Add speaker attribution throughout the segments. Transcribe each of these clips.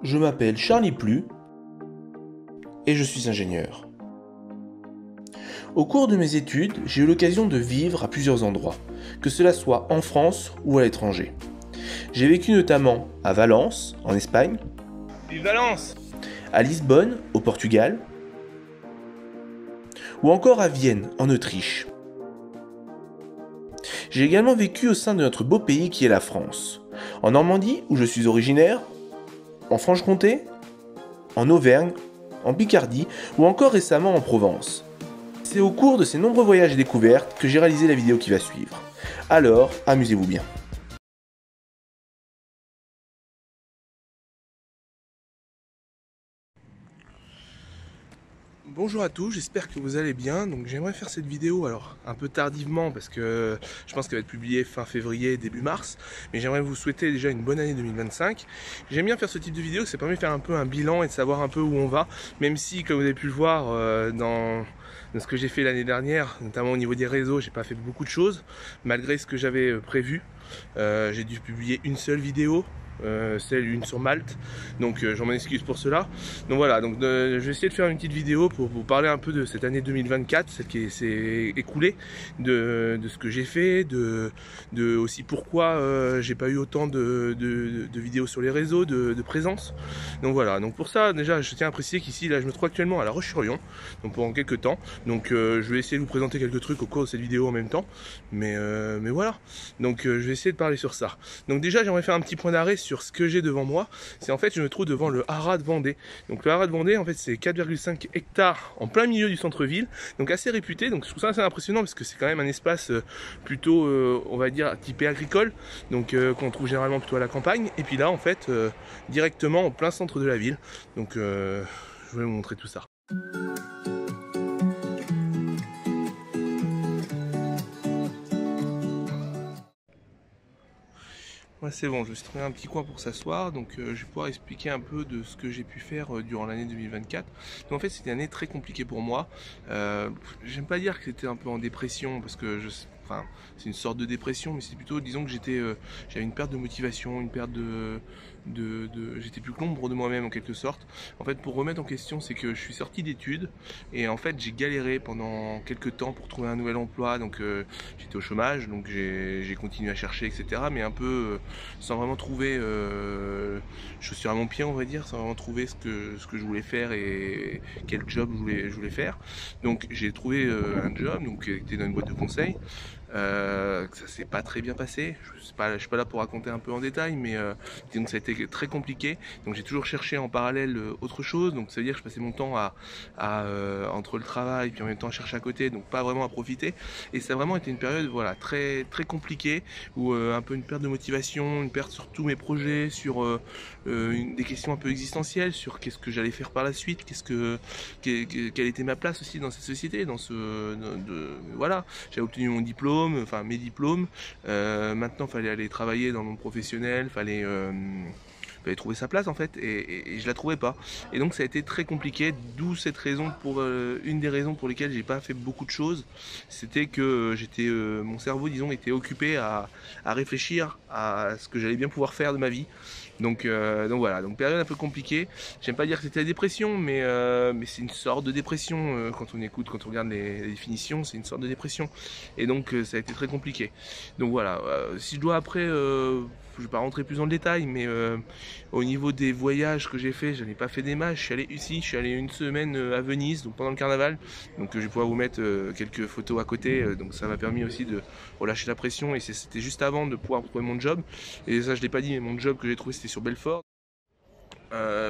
Speaker 1: je m'appelle Charlie Plu et je suis ingénieur. Au cours de mes études, j'ai eu l'occasion de vivre à plusieurs endroits, que cela soit en France ou à l'étranger. J'ai vécu notamment à Valence, en Espagne,
Speaker 2: Vive Valence!
Speaker 1: à Lisbonne, au Portugal, ou encore à Vienne, en Autriche. J'ai également vécu au sein de notre beau pays qui est la France, en Normandie, où je suis originaire, en Franche-Comté, en Auvergne, en Picardie, ou encore récemment en Provence. C'est au cours de ces nombreux voyages et découvertes que j'ai réalisé la vidéo qui va suivre. Alors, amusez-vous bien. Bonjour à tous, j'espère que vous allez bien. Donc j'aimerais faire cette vidéo, alors un peu tardivement parce que je pense qu'elle va être publiée fin février, début mars. Mais j'aimerais vous souhaiter déjà une bonne année 2025. J'aime bien faire ce type de vidéo, ça permet de faire un peu un bilan et de savoir un peu où on va. Même si, comme vous avez pu le voir dans ce que j'ai fait l'année dernière, notamment au niveau des réseaux, j'ai pas fait beaucoup de choses. Malgré ce que j'avais prévu, j'ai dû publier une seule vidéo. Une sur Malte, donc j'en m'en excuse pour cela. Donc voilà, donc je vais essayer de faire une petite vidéo pour vous parler un peu de cette année 2024, celle qui s'est écoulée, de ce que j'ai fait, de aussi pourquoi j'ai pas eu autant de vidéos sur les réseaux, de présence. Donc voilà, donc pour ça déjà je tiens à préciser qu'ici là je me trouve actuellement à La Roche-sur-Yon, donc pendant quelques temps, donc je vais essayer de vous présenter quelques trucs au cours de cette vidéo en même temps, mais voilà, donc je vais essayer de parler sur ça. Donc déjà j'aimerais faire un petit point d'arrêt sur ce que j'ai devant moi. C'est en fait, je me trouve devant le Haras de Vendée. Donc le Haras de Vendée, en fait, c'est 4,5 hectares en plein milieu du centre-ville, donc assez réputé. Donc je trouve ça assez impressionnant parce que c'est quand même un espace plutôt, on va dire, typé agricole, donc qu'on trouve généralement plutôt à la campagne. Et puis là, en fait, directement en plein centre de la ville. Donc je vais vous montrer tout ça. Ouais, c'est bon, je me suis trouvé un petit coin pour s'asseoir, donc je vais pouvoir expliquer un peu de ce que j'ai pu faire durant l'année 2024. Donc en fait, c'était une année très compliquée pour moi. J'aime pas dire que c'était un peu en dépression, parce que enfin, c'est une sorte de dépression, mais c'est plutôt, disons que j'avais une perte de motivation, une perte j'étais plus que l'ombre de moi-même en quelque sorte. En fait, pour remettre en question, c'est que je suis sorti d'études et en fait j'ai galéré pendant quelques temps pour trouver un nouvel emploi. Donc j'étais au chômage, donc j'ai continué à chercher, etc. Mais un peu sans vraiment trouver chaussure à mon pied, on va dire, sans vraiment trouver ce que je voulais faire et quel job je voulais faire. Donc j'ai trouvé un job, donc qui était dans une boîte de conseil. Ça s'est pas très bien passé. Je suis pas là pour raconter un peu en détail, mais donc ça a été très compliqué. Donc j'ai toujours cherché en parallèle autre chose. Donc ça veut dire que je passais mon temps entre le travail puis en même temps à chercher à côté, donc pas vraiment à profiter. Et ça a vraiment été une période voilà très très compliquée où un peu une perte de motivation, une perte sur tous mes projets, sur des questions un peu existentielles sur qu'est-ce que j'allais faire par la suite, quelle était ma place aussi dans cette société, voilà. J'avais obtenu mon diplôme, enfin mes diplômes. Maintenant, il fallait aller travailler dans le monde professionnel, fallait trouver sa place en fait, et je la trouvais pas. Et donc ça a été très compliqué, d'où cette raison une des raisons pour lesquelles j'ai pas fait beaucoup de choses, c'était que mon cerveau, disons, était occupé à réfléchir à ce que j'allais bien pouvoir faire de ma vie. Donc voilà, donc période un peu compliquée. J'aime pas dire que c'était la dépression, mais c'est une sorte de dépression quand on regarde les définitions, c'est une sorte de dépression. Et donc ça a été très compliqué. Donc voilà, si je dois après, je vais pas rentrer plus dans le détail, mais au niveau des voyages que j'ai fait, je n'ai pas fait des masses. Je suis allé une semaine à Venise, donc pendant le carnaval. Donc je vais pouvoir vous mettre quelques photos à côté. Donc ça m'a permis aussi de relâcher la pression. Et c'était juste avant de pouvoir trouver mon job. Et ça je l'ai pas dit, mais mon job que j'ai trouvé c'était sur Belfort.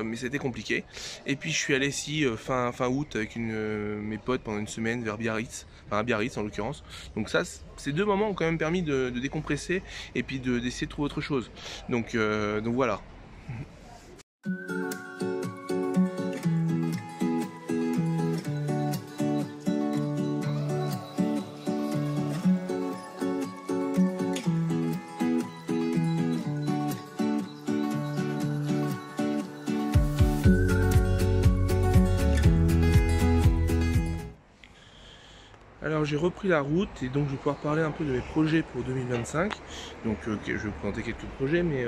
Speaker 1: Mais c'était compliqué. Et puis je suis allé ici fin août avec mes potes pendant une semaine vers Biarritz, enfin à Biarritz en l'occurrence. Donc ça, ces deux moments ont quand même permis de décompresser et puis d'essayer de trouver autre chose. Donc voilà. Alors j'ai repris la route et donc je vais pouvoir parler un peu de mes projets pour 2025. Donc je vais vous présenter quelques projets, mais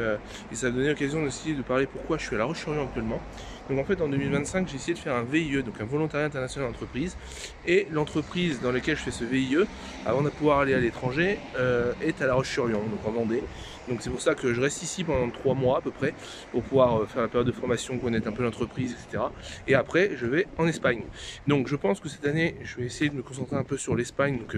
Speaker 1: et ça va donner l'occasion aussi de parler pourquoi je suis à La Roche-sur-Yon actuellement. Donc en fait en 2025 j'ai essayé de faire un VIE, donc un volontariat international d'entreprise. Et l'entreprise dans laquelle je fais ce VIE, avant de pouvoir aller à l'étranger, est à La Roche-sur-Yon, donc en Vendée. Donc c'est pour ça que je reste ici pendant 3 mois à peu près, pour pouvoir faire la période de formation, connaître un peu l'entreprise, etc. Et après je vais en Espagne. Donc je pense que cette année je vais essayer de me concentrer un peu sur l'Espagne, donc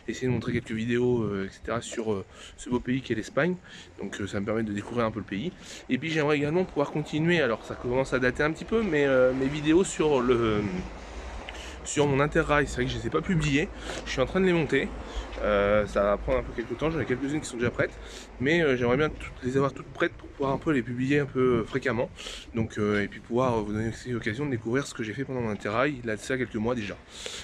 Speaker 1: essayer de montrer quelques vidéos, etc. sur ce beau pays qu'est l'Espagne. Donc ça me permet de découvrir un peu le pays. Et puis j'aimerais également pouvoir continuer, alors ça commence à dater un petit peu, mais mes vidéos sur mon Interrail. C'est vrai que je ne les ai pas publiées, je suis en train de les monter. Ça va prendre un peu quelques temps, j'en ai quelques-unes qui sont déjà prêtes, mais j'aimerais bien les avoir toutes prêtes pour pouvoir un peu les publier un peu fréquemment. Donc, et puis pouvoir vous donner aussi l'occasion de découvrir ce que j'ai fait pendant mon Interrail, il y a de ça quelques mois déjà.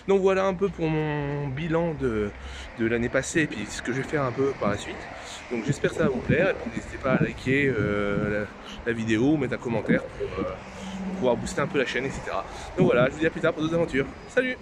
Speaker 1: Donc voilà un peu pour mon bilan de l'année passée et puis ce que je vais faire un peu par la suite. Donc j'espère que ça va vous plaire, et puis n'hésitez pas à liker la vidéo ou mettre un commentaire pour pouvoir booster un peu la chaîne, etc. Donc voilà, je vous dis à plus tard pour d'autres aventures. Salut!